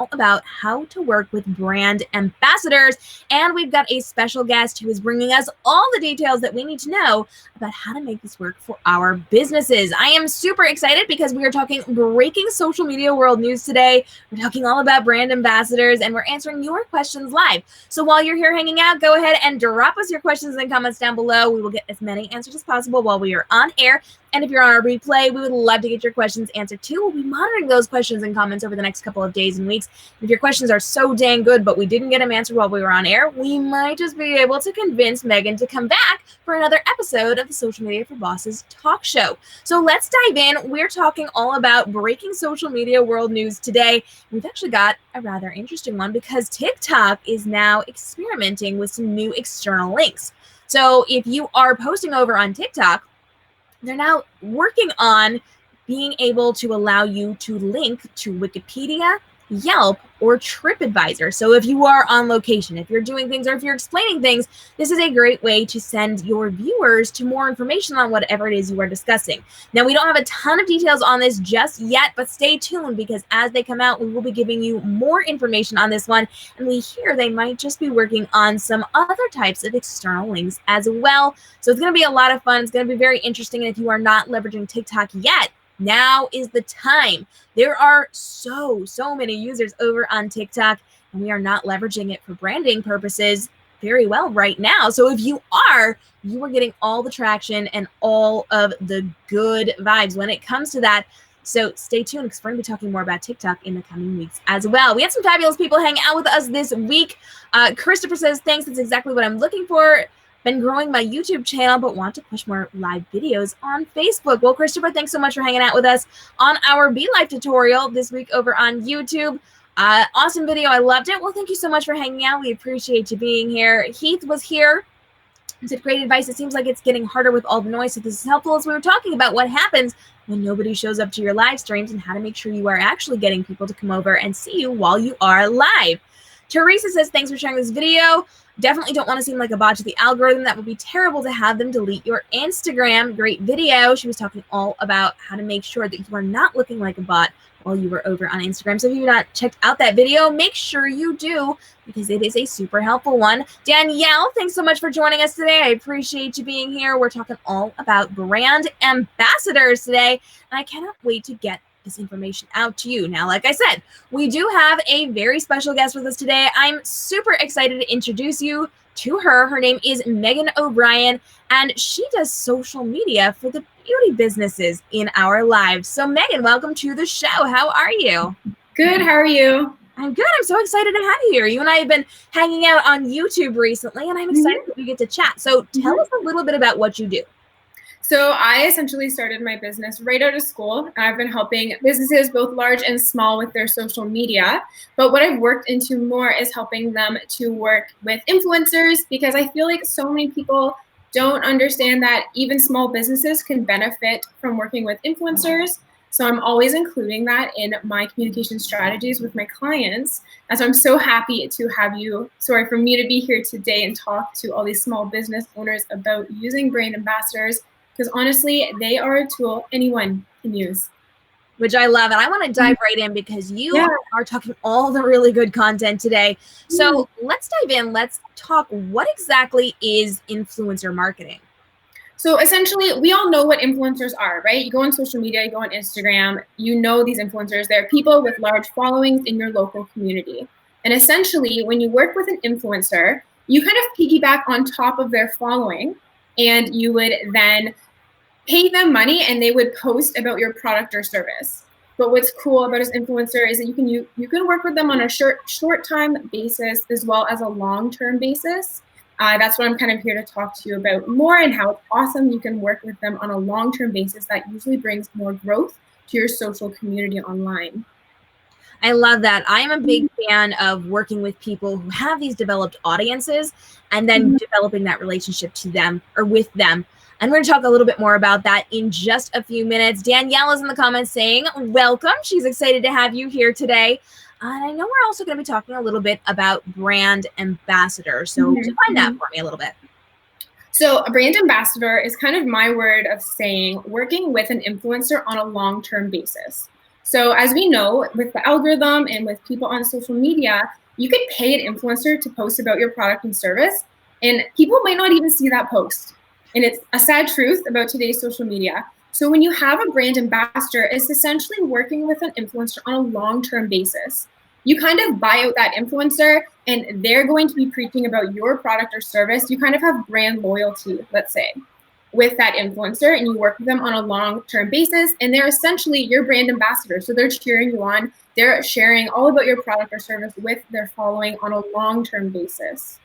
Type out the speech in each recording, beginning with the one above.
all about how to work with brand ambassadors. And we've got a special guest who is bringing us all the details that we need to know about how to make this work for our businesses. I am super excited because we are talking breaking social media world news today. We're talking all about brand ambassadors and we're answering your questions live. So while you're here hanging out, go ahead and drop us your questions in the comments down below. We will get as many answers as possible while we are on air. And if you're on our replay, we would love to get your questions answered too. We'll be monitoring those questions and comments over the next couple of days and weeks. If your questions are so dang good, but we didn't get them answered while we were on air, we might just be able to convince Megan to come back for another episode of the Social Media for Bosses talk show. So let's dive in. We're talking all about breaking social media world news today. We've actually got a rather interesting one because TikTok is now experimenting with some new external links. So if you are posting over on TikTok, they're now working on being able to allow you to link to Wikipedia, Yelp, or TripAdvisor. So if you are on location, if you're doing things, or if you're explaining things, this is a great way to send your viewers to more information on whatever it is you are discussing. Now, we don't have a ton of details on this just yet, but stay tuned because as they come out, we will be giving you more information on this one. And we hear they might just be working on some other types of external links as well. So it's going to be a lot of fun. It's going to be very interesting. And if you are not leveraging TikTok yet, now is the time. There are so many users over on TikTok, and we are not leveraging it for branding purposes very well right now. So if you are getting all the traction and all of the good vibes when it comes to that. So stay tuned because we're going to be talking more about TikTok in the coming weeks as well. We had some fabulous people hang out with us this week. Christopher says, thanks. That's exactly what I'm looking for. Been growing my YouTube channel, but want to push more live videos on Facebook. Well, Christopher, thanks so much for hanging out with us on our Be Live tutorial this week over on YouTube. Awesome video. I loved it. Well, thank you so much for hanging out. We appreciate you being here. Heath was here and said, great advice. It seems like it's getting harder with all the noise. So this is helpful as we were talking about what happens when nobody shows up to your live streams and how to make sure you are actually getting people to come over and see you while you are live. Teresa says, thanks for sharing this video. Definitely don't want to seem like a bot to the algorithm. That would be terrible to have them delete your Instagram. Great video. She was talking all about how to make sure that you are not looking like a bot while you were over on Instagram. So if you've not checked out that video, make sure you do because it is a super helpful one. Danielle, thanks so much for joining us today. I appreciate you being here. We're talking all about brand ambassadors today, and I cannot wait to get this information out to you. Now, like I said, we do have a very special guest with us today. I'm super excited to introduce you to her. Her name is Megan O'Brien, and she does social media for the beauty businesses in our lives. So Megan, welcome to the show. How are you? Good. How are you? I'm good. I'm so excited to have you here. You and I have been hanging out on YouTube recently, and I'm excited that we get to chat. So tell us a little bit about what you do. So I essentially started my business right out of school. I've been helping businesses, both large and small, with their social media. But what I've worked into more is helping them to work with influencers because I feel like so many people don't understand that even small businesses can benefit from working with influencers. So I'm always including that in my communication strategies with my clients. And so I'm so happy to have you, for me to be here today and talk to all these small business owners about using brand ambassadors. Because honestly, they are a tool anyone can use. Which I love. And I want to dive right in because you are talking all the really good content today. So let's dive in. Let's talk. What exactly is influencer marketing? So essentially, we all know what influencers are, right? You go on social media, you go on Instagram, you know these influencers. They're people with large followings in your local community. And essentially, when you work with an influencer, you kind of piggyback on top of their following, and you would then pay them money and they would post about your product or service. But what's cool about this influencer is that you can work with them on a short time basis as well as a long-term basis. That's what I'm kind of here to talk to you about more, and how it's awesome you can work with them on a long-term basis. That usually brings more growth to your social community online. I love that. I am a big fan of working with people who have these developed audiences and then developing that relationship to them or with them. And we're going to talk a little bit more about that in just a few minutes. Danielle is in the comments saying, welcome. She's excited to have you here today. And I know we're also going to be talking a little bit about brand ambassador. So define that for me a little bit. So a brand ambassador is kind of my word of saying working with an influencer on a long-term basis. So as we know, with the algorithm and with people on social media, you could pay an influencer to post about your product and service, and people might not even see that post. And it's a sad truth about today's social media. So when you have a brand ambassador, it's essentially working with an influencer on a long-term basis. You kind of buy out that influencer and they're going to be preaching about your product or service. You kind of have brand loyalty, let's say, with that influencer, and you work with them on a long-term basis, and they're essentially your brand ambassador. So they're cheering you on. They're sharing all about your product or service with their following on a long-term basis.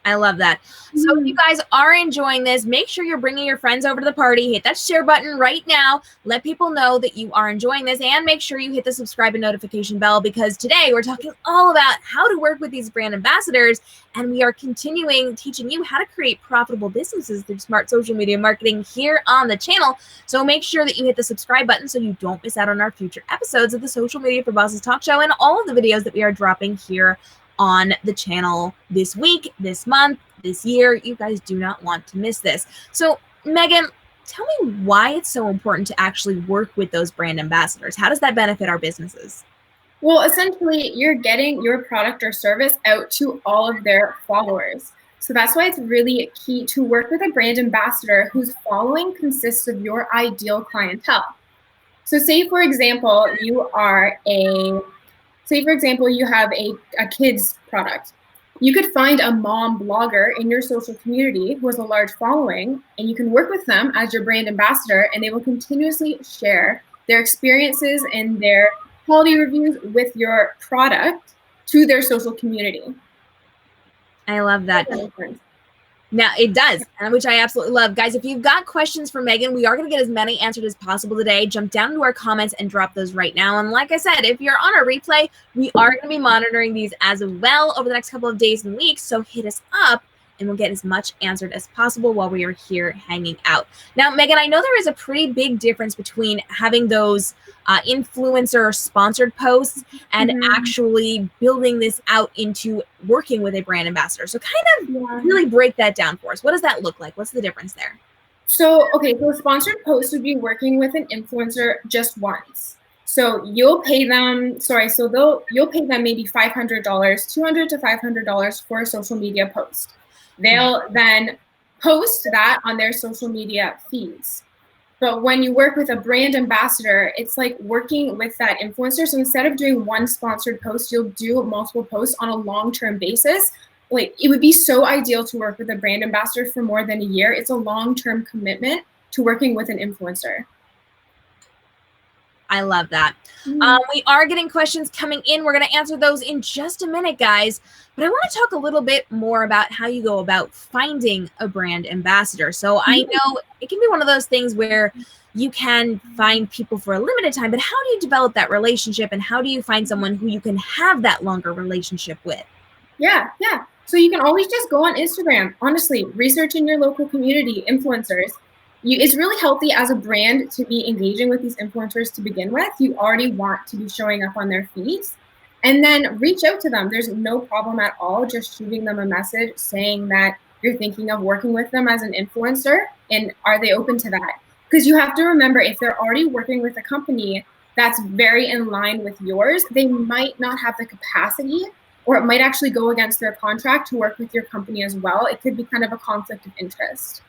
I love that. So if you guys are enjoying this, make sure you're bringing your friends over to the party. Hit that share button right now. Let people know that you are enjoying this, and make sure you hit the subscribe and notification bell, because today we're talking all about how to work with these brand ambassadors, and we are continuing teaching you how to create profitable businesses through smart social media marketing here on the channel. So make sure that you hit the subscribe button so you don't miss out on our future episodes of the Social Media for Bosses talk show and all of the videos that we are dropping here on the channel this week, this month, this year. You guys do not want to miss this. So Megan, tell me why it's so important to actually work with those brand ambassadors. How does that benefit our businesses? Well, essentially, you're getting your product or service out to all of their followers. So that's why it's really key to work with a brand ambassador whose following consists of your ideal clientele. So say, for example, you have a kids product. You could find a mom blogger in your social community who has a large following, and you can work with them as your brand ambassador, and they will continuously share their experiences and their quality reviews with your product to their social community. I love that. Now, it does, which I absolutely love. Guys, if you've got questions for Megan, we are going to get as many answered as possible today. Jump down into our comments and drop those right now. And like I said, if you're on our replay, we are going to be monitoring these as well over the next couple of days and weeks. So hit us up and we'll get as much answered as possible while we are here hanging out. Now, Megan, I know there is a pretty big difference between having those influencer sponsored posts and actually building this out into working with a brand ambassador. So kind of really break that down for us. What does that look like? What's the difference there? So, okay, so a sponsored post would be working with an influencer just once. So you'll pay them, you'll pay them maybe $500, $200 to $500 for a social media post. They'll then post that on their social media feeds. But when you work with a brand ambassador, it's like working with that influencer. So instead of doing one sponsored post, you'll do multiple posts on a long-term basis. Like, it would be so ideal to work with a brand ambassador for more than a year. It's a long-term commitment to working with an influencer. I love that. We are getting questions coming in. We're going to answer those in just a minute, guys. But I want to talk a little bit more about how you go about finding a brand ambassador. So I know it can be one of those things where you can find people for a limited time, but how do you develop that relationship, and how do you find someone who you can have that longer relationship with? Yeah. So you can always just go on Instagram. Honestly, research in your local community, influencers. It's really healthy as a brand to be engaging with these influencers to begin with. You already want to be showing up on their feeds, and then reach out to them. There's no problem at all just shooting them a message saying that you're thinking of working with them as an influencer, and are they open to that? Because you have to remember, if they're already working with a company that's very in line with yours, they might not have the capacity, or it might actually go against their contract to work with your company as well. It could be kind of a conflict of interest.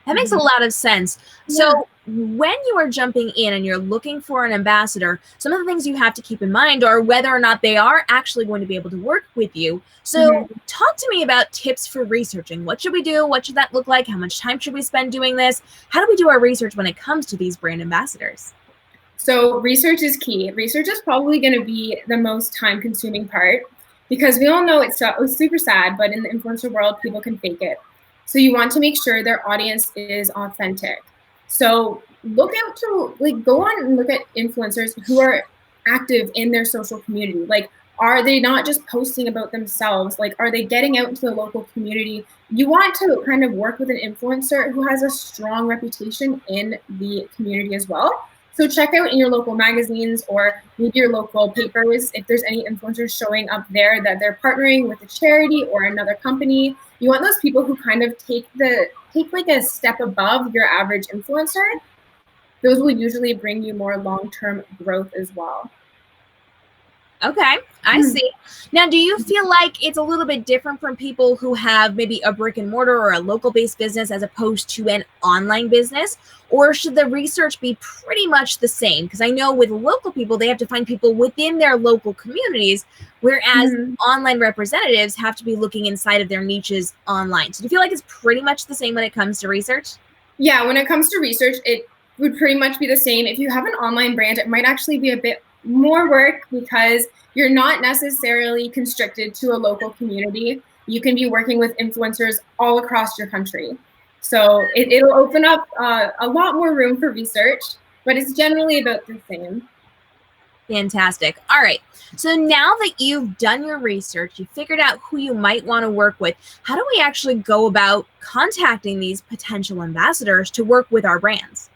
That makes a lot of sense. So when you are jumping in and you're looking for an ambassador, some of the things you have to keep in mind are whether or not they are actually going to be able to work with you. So talk to me about tips for researching. What should we do? What should that look like? How much time should we spend doing this? How do we do our research when it comes to these brand ambassadors? So research is key. Research is probably going to be the most time-consuming part, because we all know it's super sad, but in the influencer world, people can fake it. So you want to make sure their audience is authentic. So look out to, go on and look at influencers who are active in their social community. Like, are they not just posting about themselves? Like, are they getting out into the local community? You want to kind of work with an influencer who has a strong reputation in the community as well. So check out in your local magazines or maybe your local papers if there's any influencers showing up there that they're partnering with a charity or another company. You want those people who kind of take like a step above your average influencer. those will usually bring you more long-term growth as well. Okay, I see. Now, do you feel like it's a little bit different from people who have maybe a brick and mortar or a local based business as opposed to an online business? Or should the research be pretty much the same? Because I know with local people, they have to find people within their local communities, whereas online representatives have to be looking inside of their niches online. So do you feel like it's pretty much the same when it comes to research? Yeah, when it comes to research, it would pretty much be the same. If you have an online brand, it might actually be a bit more work because you're not necessarily constricted to a local community. You can be working with influencers all across your country. So it'll open up a lot more room for research, but it's generally about the same. Fantastic. All right. So now that you've done your research, you figured out who you might want to work with, how do we actually go about contacting these potential ambassadors to work with our brands?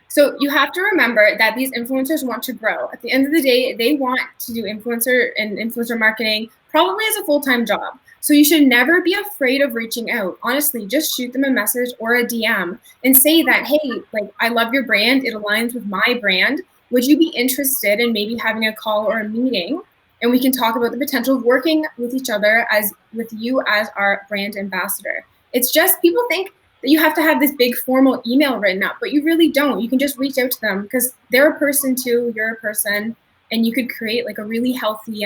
So you have to remember that these influencers want to grow. At the end of the day, they want to do influencer marketing probably as a full-time job. So you should never be afraid of reaching out. Honestly, just shoot them a message or a DM and say that, hey, like, I love your brand. It aligns with my brand. Would you be interested in maybe having a call or a meeting? And we can talk about the potential of working with each other as with you as our brand ambassador. It's just people think that you have to have this big formal email written up, but you really don't. You can just reach out to them because they're a person too, you're a person, and you could create like a really healthy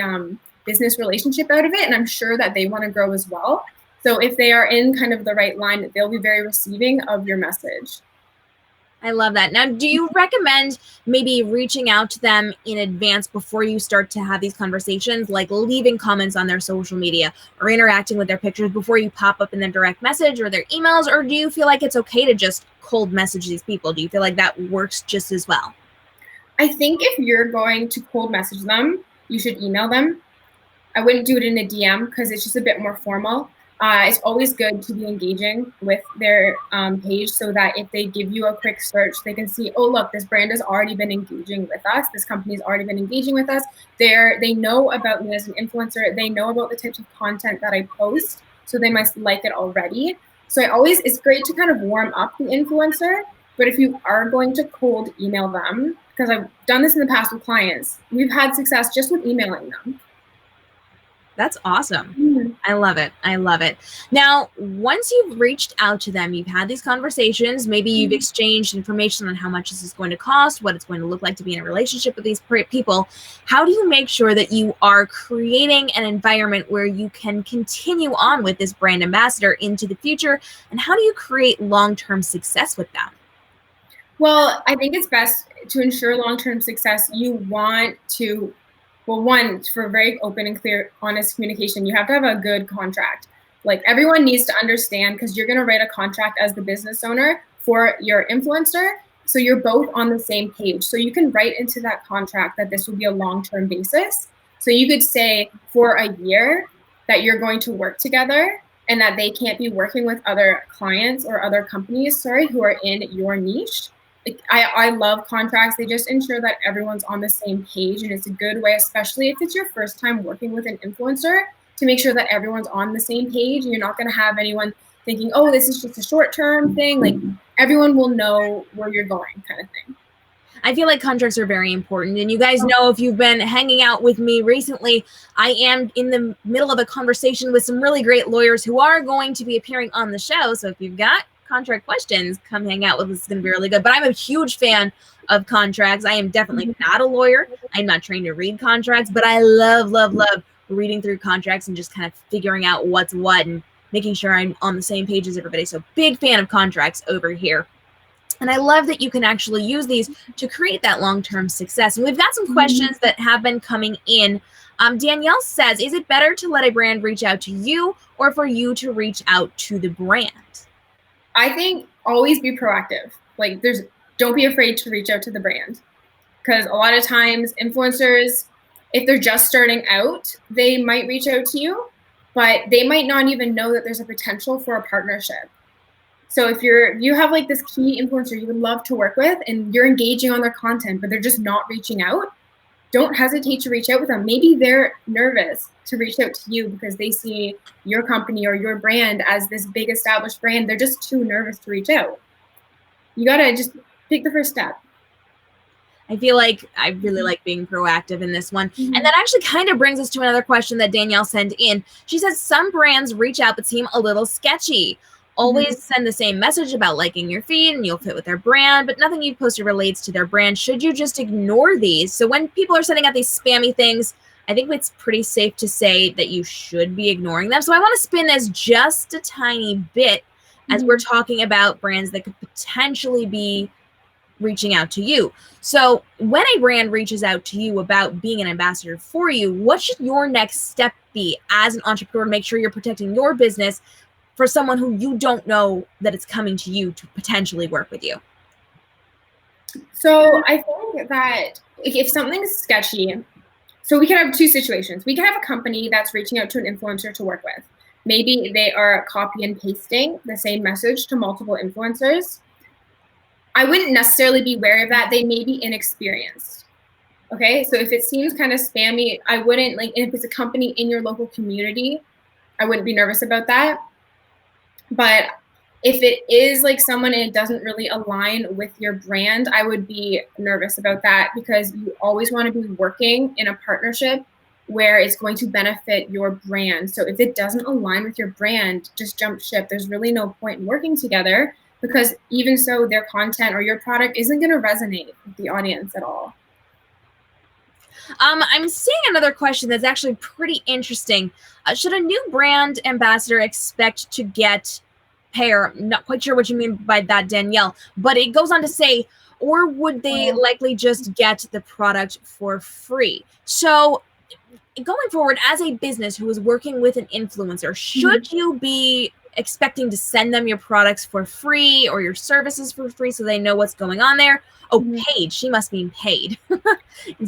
business relationship out of it. And I'm sure that they want to grow as well. So if they are in kind of the right line, they'll be very receiving of your message. I love that. Now, do you recommend maybe reaching out to them in advance before you start to have these conversations, like leaving comments on their social media or interacting with their pictures before you pop up in their direct message or their emails? Or do you feel like it's okay to just cold message these people? Do you feel like that works just as well? I think if you're going to cold message them, you should email them. I wouldn't do it in a DM because it's just a bit more formal. It's always good to be engaging with their page so that if they give you a quick search, they can see, oh, look, this brand has already been engaging with us. This company's already been engaging with us. They know about me as an influencer. They know about the types of content that I post, so they must like it already. So it's great to kind of warm up the influencer. But if you are going to cold email them, because I've done this in the past with clients, we've had success just with emailing them. That's awesome. I love it. I love it. Now, once you've reached out to them, you've had these conversations, maybe you've exchanged information on how much this is going to cost, what it's going to look like to be in a relationship with these people. How do you make sure that you are creating an environment where you can continue on with this brand ambassador into the future? And how do you create long-term success with them? Well, I think it's best to ensure long-term success. You want to, well, one, for very open and clear, honest communication, you have to have a good contract. Like everyone needs to understand because you're going to write a contract as the business owner for your influencer. So you're both on the same page. So you can write into that contract that this will be a long-term basis. So you could say for a year that you're going to work together and that they can't be working with other clients or other companies, who are in your niche. Like, I love contracts. They just ensure that everyone's on the same page, and it's a good way, especially if it's your first time working with an influencer, to make sure that everyone's on the same page and you're not going to have anyone thinking, oh, this is just a short-term thing. Like everyone will know where you're going, kind of thing. I feel like contracts are very important. And you guys know, if you've been hanging out with me recently, I am in the middle of a conversation with some really great lawyers who are going to be appearing on the show. So if you've got contract questions, come hang out with us. It's going to be really good. But I'm a huge fan of contracts. I am definitely not a lawyer. I'm not trained to read contracts, but I love reading through contracts and just kind of figuring out what's what and making sure I'm on the same page as everybody. So big fan of contracts over here. And I love that you can actually use these to create that long-term success. And we've got some questions that have been coming in. Danielle says, is it better to let a brand reach out to you or for you to reach out to the brand? I think always be proactive. Like don't be afraid to reach out to the brand, because a lot of times influencers, if they're just starting out, they might reach out to you, but they might not even know that there's a potential for a partnership. So if you have like this key influencer you would love to work with and you're engaging on their content, but they're just not reaching out, don't hesitate to reach out with them. Maybe they're nervous to reach out to you because they see your company or your brand as this big established brand. They're just too nervous to reach out. You got to just take the first step. I feel like I really like being proactive in this one. Mm-hmm. And that actually kind of brings us to another question that Danielle sent in. She says some brands reach out but seem a little sketchy. Always send the same message about liking your feed and you'll fit with their brand, but nothing you've posted relates to their brand. Should you just ignore these? So when people are sending out these spammy things, I think it's pretty safe to say that you should be ignoring them. So I want to spin this just a tiny bit as we're talking about brands that could potentially be reaching out to you. So when a brand reaches out to you about being an ambassador for you, what should your next step be as an entrepreneur to make sure you're protecting your business for someone who you don't know that it's coming to you to potentially work with you? So I think that if something's sketchy, so we could have two situations. We could have a company that's reaching out to an influencer to work with. Maybe they are copy and pasting the same message to multiple influencers. I wouldn't necessarily be wary of that. They may be inexperienced. Okay, so if it seems kind of spammy, I wouldn't if it's a company in your local community, I wouldn't be nervous about that. But if it is like someone and it doesn't really align with your brand, I would be nervous about that, because you always want to be working in a partnership where it's going to benefit your brand. So if it doesn't align with your brand, just jump ship. There's really no point in working together, because even so, their content or your product isn't going to resonate with the audience at all. I'm seeing another question that's actually pretty interesting. Should a new brand ambassador expect to get pay? I'm not quite sure what you mean by that, Danielle, but it goes on to say, or would they likely just get the product for free? So going forward, as a business who is working with an influencer, should you be expecting to send them your products for free or your services for free so they know what's going on there? Oh, paid. She must mean paid.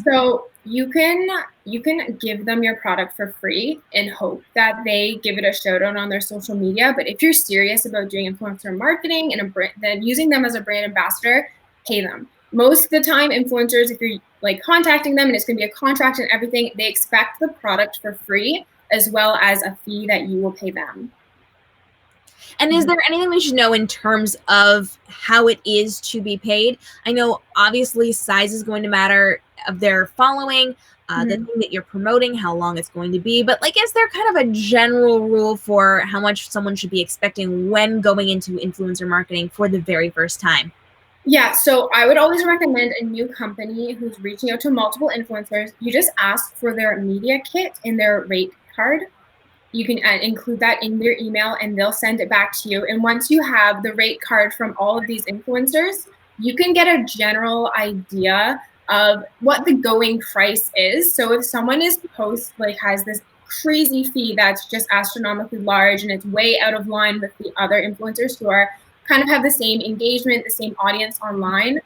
So you can give them your product for free and hope that they give it a shout out on their social media. But if you're serious about doing influencer marketing and a brand, then using them as a brand ambassador, pay them. Most of the time, influencers, if you're contacting them and it's going to be a contract and everything, they expect the product for free as well as a fee that you will pay them. And is there anything we should know in terms of how it is to be paid? I know obviously size is going to matter of their following, the thing that you're promoting, how long it's going to be, but is there kind of a general rule for how much someone should be expecting when going into influencer marketing for the very first time? Yeah, so I would always recommend a new company who's reaching out to multiple influencers. You just ask for their media kit and their rate card. You can include that in your email and they'll send it back to you. And once you have the rate card from all of these influencers, you can get a general idea of what the going price is. So if someone has this crazy fee that's just astronomically large and it's way out of line with the other influencers who are kind of have the same engagement, the same audience online,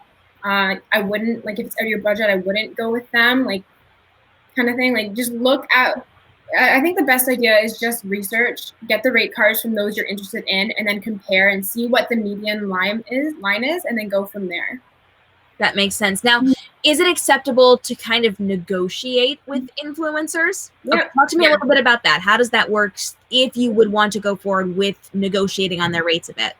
I wouldn't, if it's out of your budget, I wouldn't go with them, kind of thing. Just look at, I think the best idea is just research, get the rate cards from those you're interested in, and then compare and see what the median line is, and then go from there. That makes sense. Now, is it acceptable to kind of negotiate with influencers? Yeah. Okay, talk to me a little bit about that. How does that work if you would want to go forward with negotiating on their rates a bit?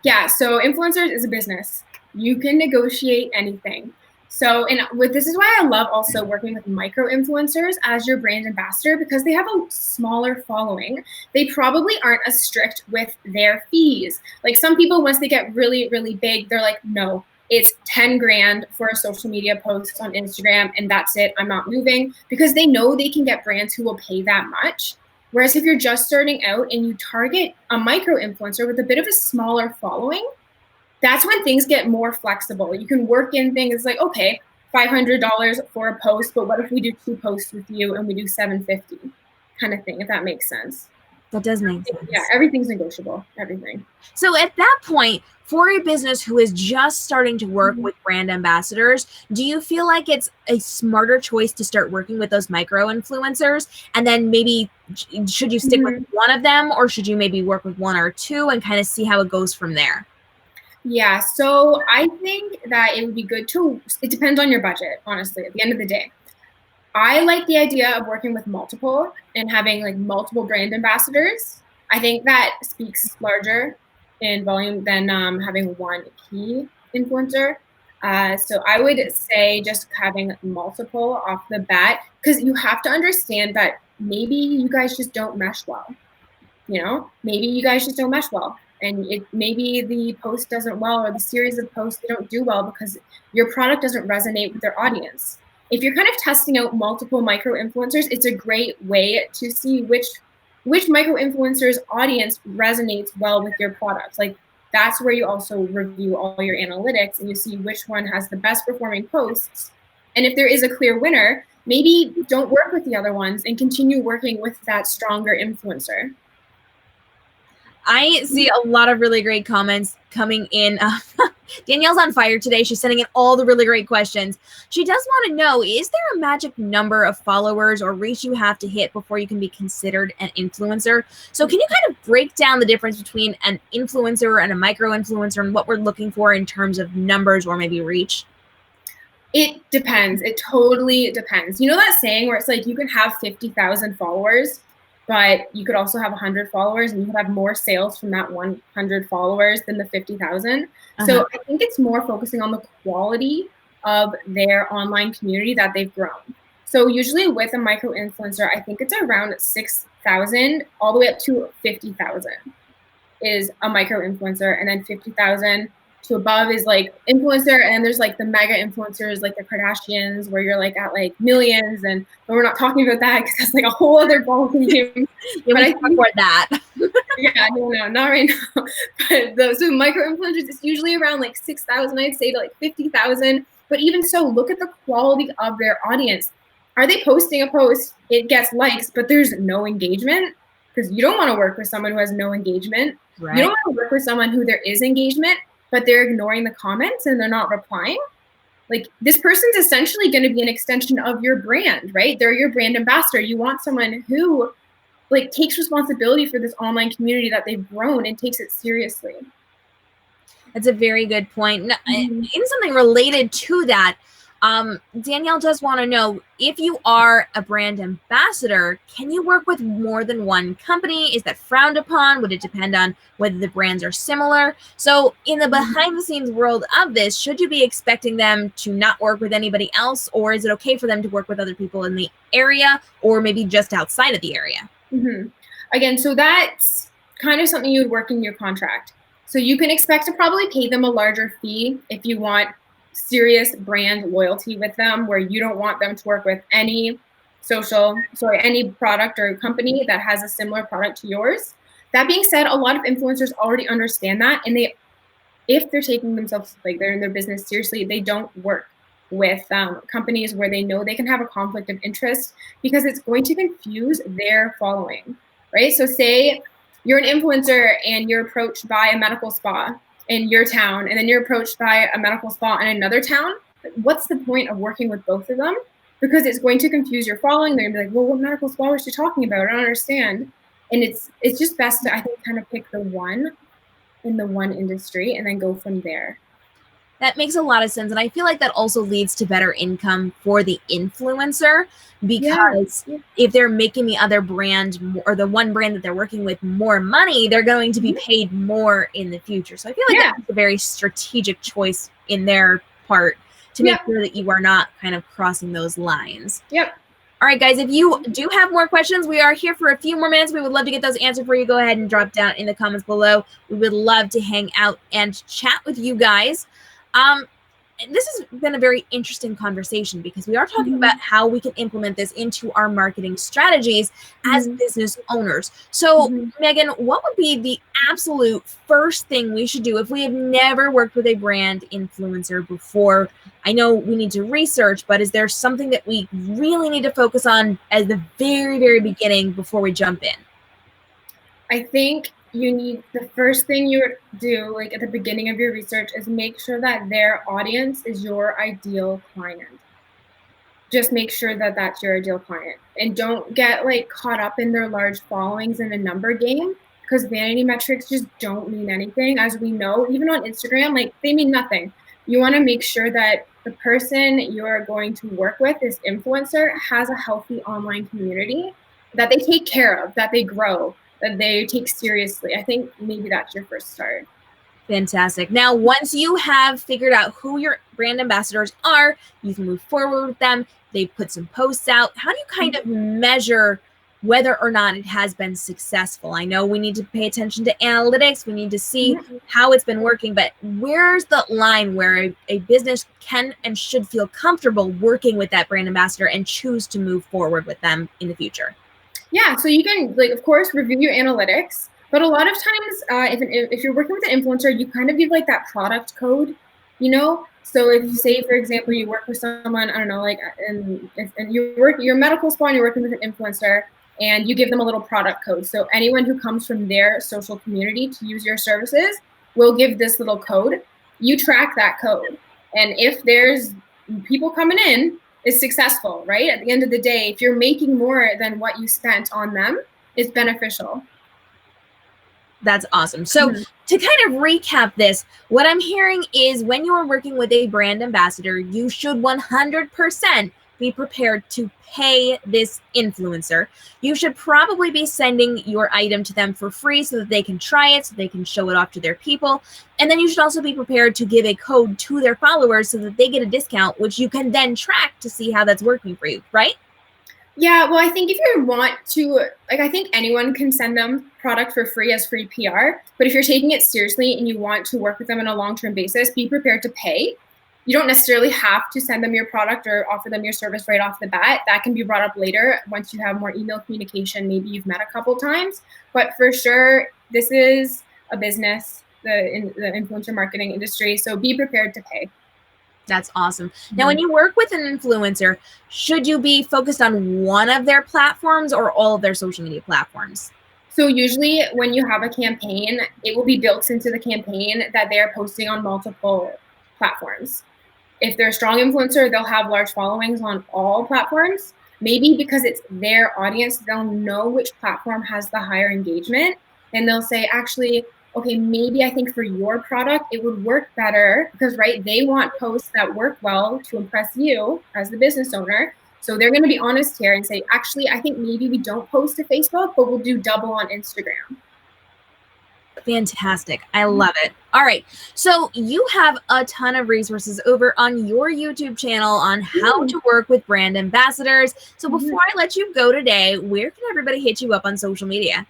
Yeah, so influencers is a business. You can negotiate anything. So, this is why I love also working with micro influencers as your brand ambassador, because they have a smaller following. They probably aren't as strict with their fees. Some people, once they get really, really big, they're like, no, it's 10 grand for a social media post on Instagram and that's it. I'm not moving, because they know they can get brands who will pay that much. Whereas if you're just starting out and you target a micro influencer with a bit of a smaller following, that's when things get more flexible. You can work in things okay, $500 for a post, but what if we do 2 posts with you and we do $750 kind of thing, if that makes sense. That does make sense. Yeah, everything's negotiable, everything. So at that point, for a business who is just starting to work with brand ambassadors, do you feel like it's a smarter choice to start working with those micro influencers? And then maybe should you stick with one of them, or should you maybe work with 1 or 2 and kind of see how it goes from there? Yeah, so I think that it would be good it depends on your budget, honestly, at the end of the day. I like the idea of working with multiple and having multiple brand ambassadors. I think that speaks larger in volume than having one key influencer. So I would say just having multiple off the bat, because you have to understand that maybe you guys just don't mesh well. Maybe you guys just don't mesh well, and maybe the post doesn't well, or the series of posts, they don't do well because your product doesn't resonate with their audience. If you're kind of testing out multiple micro influencers, it's a great way to see which micro influencers audience resonates well with your products. Like, that's where you also review all your analytics and you see which one has the best performing posts. And if there is a clear winner, maybe don't work with the other ones and continue working with that stronger influencer. I see a lot of really great comments coming in. Danielle's on fire today. She's sending in all the really great questions. She does want to know, is there a magic number of followers or reach you have to hit before you can be considered an influencer? So can you kind of break down the difference between an influencer and a micro influencer and what we're looking for in terms of numbers or maybe reach? It depends. It totally depends. You know that saying where it's like you can have 50,000 followers, but you could also have 100 followers and you could have more sales from that 100 followers than the 50,000. So I think it's more focusing on the quality of their online community that they've grown. So usually with a micro influencer, I think it's around 6,000 all the way up to 50,000 is a micro influencer, and then 50,000 to above is like influencer, and then there's like the mega influencers like the Kardashians where you're like at like millions, but we're not talking about that because that's like a whole other ballgame. But I think about that. Yeah, no, not right now. But those micro influencers, it's usually around like 6,000, I'd say, to like 50,000. But even so, look at the quality of their audience. Are they posting a post? It gets likes, but there's no engagement, because you don't want to work with someone who has no engagement. Right. You don't want to work with someone who there is engagement, but they're ignoring the comments and they're not replying. Like, this person's essentially going to be an extension of your brand, right? They're your brand ambassador. You want someone who like takes responsibility for this online community that they've grown and takes it seriously. That's a very good point. In something related to that, Danielle does want to know, if you are a brand ambassador, can you work with more than one company? Is that frowned upon? Would it depend on whether the brands are similar? So in the behind the scenes world of this, should you be expecting them to not work with anybody else, or is it okay for them to work with other people in the area or maybe just outside of the area? Again, so that's kind of something you would work in your contract. So you can expect to probably pay them a larger fee if you want serious brand loyalty with them, where you don't want them to work with any product or company that has a similar product to yours. That being said, a lot of influencers already understand that, and if they're taking themselves, like they're in their business seriously, they don't work with companies where they know they can have a conflict of interest, because it's going to confuse their following, right? So say you're an influencer and you're approached by a medical spa in your town, and then you're approached by a medical spa in another town. What's the point of working with both of them? Because it's going to confuse your following. They're gonna be like, well, what medical spa was she talking about? I don't understand. And it's just best to, I think, kind of pick the one in the one industry and then go from there. That makes a lot of sense. And I feel like that also leads to better income for the influencer, because if they're making the other brand or the one brand that they're working with more money, they're going to be paid more in the future. So I feel like that's a very strategic choice in their part to make sure that you are not kind of crossing those lines. All right, guys, if you do have more questions, we are here for a few more minutes. We would love to get those answered for you. Go ahead and drop down in the comments below. We would love to hang out and chat with you guys. This has been a very interesting conversation, because we are talking about how we can implement this into our marketing strategies as business owners. So Megan, what would be the absolute first thing we should do if we have never worked with a brand influencer before? I know we need to research, but is there something that we really need to focus on at the very, very beginning before we jump in? I think the first thing you do, like at the beginning of your research, is make sure that their audience is your ideal client. Just make sure that that's your ideal client, and don't get like caught up in their large followings in a number game, because vanity metrics just don't mean anything. As we know, even on Instagram, like they mean nothing. You want to make sure that the person you're going to work with, this influencer, has a healthy online community that they take care of, that they grow, that they take seriously. I think maybe that's your first start. Fantastic. Now, once you have figured out who your brand ambassadors are, you can move forward with them. They put some posts out. How do you kind of measure whether or not it has been successful? I know we need to pay attention to analytics. We need to see how it's been working, but where's the line where a business can and should feel comfortable working with that brand ambassador and choose to move forward with them in the future? Yeah, so you can, like, of course, review your analytics, but a lot of times, if you're working with an influencer, you kind of give like that product code, you know? So if you say, for example, you work with someone, I don't know, like, and you're a medical spa and you're working with an influencer, and you give them a little product code. So anyone who comes from their social community to use your services will give this little code. You track that code. And if there's people coming in, is successful, right? At the end of the day, if you're making more than what you spent on them, it's beneficial. That's awesome. So to kind of recap this, what I'm hearing is when you are working with a brand ambassador, you should 100% be prepared to pay this influencer. You should probably be sending your item to them for free so that they can try it, so they can show it off to their people. And then you should also be prepared to give a code to their followers so that they get a discount, which you can then track to see how that's working for you, right? Yeah, well, I think if you want to, like, I think anyone can send them product for free as free PR, but if you're taking it seriously and you want to work with them on a long-term basis, be prepared to pay. You don't necessarily have to send them your product or offer them your service right off the bat. That can be brought up later once you have more email communication. Maybe you've met a couple times, but for sure, this is a business, the influencer marketing industry, so be prepared to pay. That's awesome. Now, when you work with an influencer, should you be focused on one of their platforms or all of their social media platforms? So usually when you have a campaign, it will be built into the campaign that they're posting on multiple platforms. If they're a strong influencer, they'll have large followings on all platforms. Maybe because it's their audience, they'll know which platform has the higher engagement. And they'll say, actually, okay, maybe I think for your product, it would work better because, right, they want posts that work well to impress you as the business owner. So they're going to be honest here and say, actually, I think maybe we don't post to Facebook, but we'll do double on Instagram. Fantastic. I love it. All right. So you have a ton of resources over on your YouTube channel on how to work with brand ambassadors. So before I let you go today, where can everybody hit you up on social media?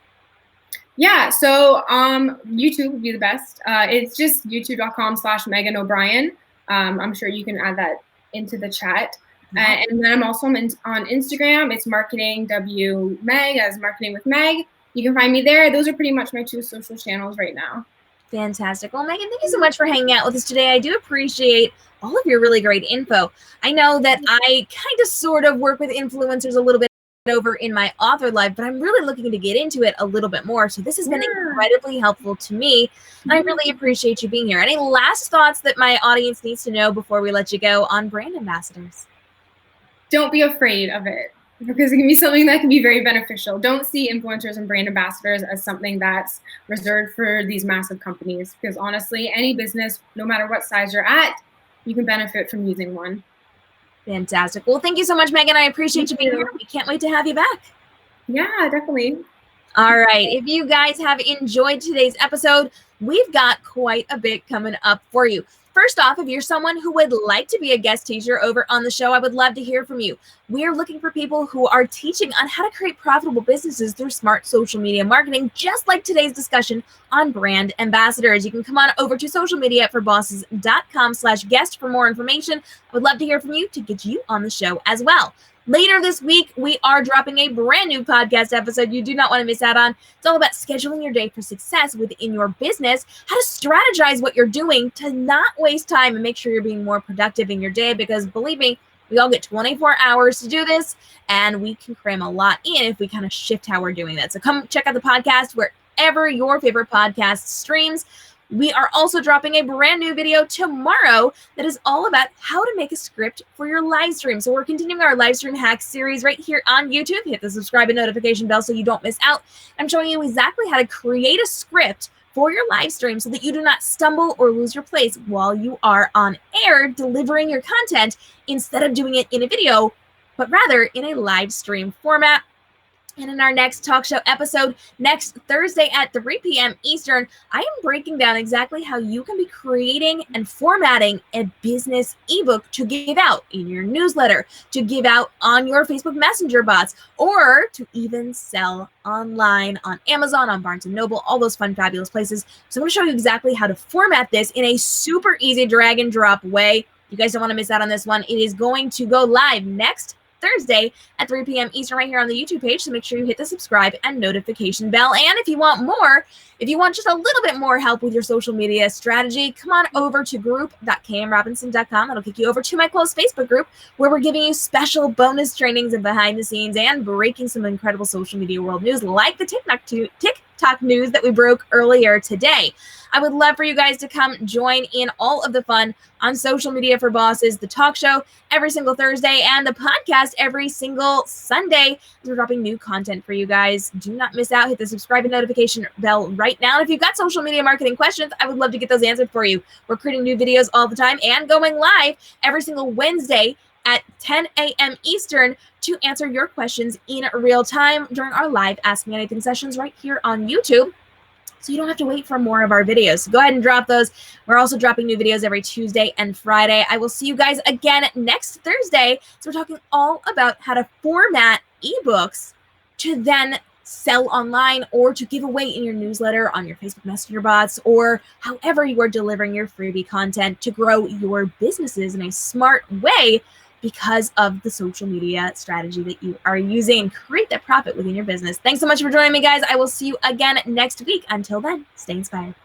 Yeah, so YouTube would be the best. It's just youtube.com/Megan O'Brien. I'm sure you can add that into the chat. And then I'm also on Instagram. It's Marketing W Meg, as Marketing with Meg. You can find me there. Those are pretty much my two social channels right now. Fantastic. Well, Megan, thank you so much for hanging out with us today. I do appreciate all of your really great info. I know that I kind of sort of work with influencers a little bit over in my author life, but I'm really looking to get into it a little bit more. So this has been incredibly helpful to me. And I really appreciate you being here. Any last thoughts that my audience needs to know before we let you go on brand ambassadors? Don't be afraid of it, because it can be something that can be very beneficial. Don't see influencers and brand ambassadors as something that's reserved for these massive companies, because honestly, any business, no matter what size you're at, you can benefit from using one. Fantastic. Well, thank you so much, Megan. I appreciate you being here. We can't wait to have you back. Yeah, definitely. All right. If you guys have enjoyed today's episode, we've got quite a bit coming up for you. First off, if you're someone who would like to be a guest teacher over on the show, I would love to hear from you. We're looking for people who are teaching on how to create profitable businesses through smart social media marketing, just like today's discussion on brand ambassadors. You can come on over to socialmediaforbosses.com/guest for more information. I would love to hear from you to get you on the show as well. Later this week, we are dropping a brand new podcast episode you do not want to miss out on. It's all about scheduling your day for success within your business, how to strategize what you're doing to not waste time and make sure you're being more productive in your day, because believe me, we all get 24 hours to do this, and we can cram a lot in if we kind of shift how we're doing that. So come check out the podcast wherever your favorite podcast streams. We are also dropping a brand new video tomorrow that is all about how to make a script for your live stream. So we're continuing our live stream hack series right here on YouTube. Hit the subscribe and notification bell so you don't miss out. I'm showing you exactly how to create a script for your live stream so that you do not stumble or lose your place while you are on air delivering your content, instead of doing it in a video, but rather in a live stream format. And in our next talk show episode, next Thursday at 3 p.m. Eastern, I am breaking down exactly how you can be creating and formatting a business ebook to give out in your newsletter, to give out on your Facebook Messenger bots, or to even sell online on Amazon, on Barnes & Noble, all those fun, fabulous places. So I'm going to show you exactly how to format this in a super easy drag and drop way. You guys don't want to miss out on this one. It is going to go live next Thursday at 3 p.m. Eastern right here on the YouTube page. So make sure you hit the subscribe and notification bell. And if you want more, if you want just a little bit more help with your social media strategy, come on over to group.kmrobinson.com. That'll kick you over to my closed Facebook group where we're giving you special bonus trainings and behind the scenes and breaking some incredible social media world news like the TikTok news that we broke earlier today. I would love for you guys to come join in all of the fun on Social Media for Bosses, the talk show every single Thursday, and the podcast every single Sunday. We're dropping new content for you guys. Do not miss out. Hit the subscribe and notification bell right now. And if you've got social media marketing questions, I would love to get those answered for you. We're creating new videos all the time and going live every single Wednesday at 10 a.m. Eastern to answer your questions in real time during our live Ask Me Anything sessions right here on YouTube. So you don't have to wait for more of our videos. So go ahead and drop those. We're also dropping new videos every Tuesday and Friday. I will see you guys again next Thursday. So we're talking all about how to format ebooks to then sell online or to give away in your newsletter, on your Facebook Messenger bots, or however you are delivering your freebie content to grow your businesses in a smart way because of the social media strategy that you are using and create that profit within your business. Thanks so much for joining me, guys. I will see you again next week. Until then, stay inspired.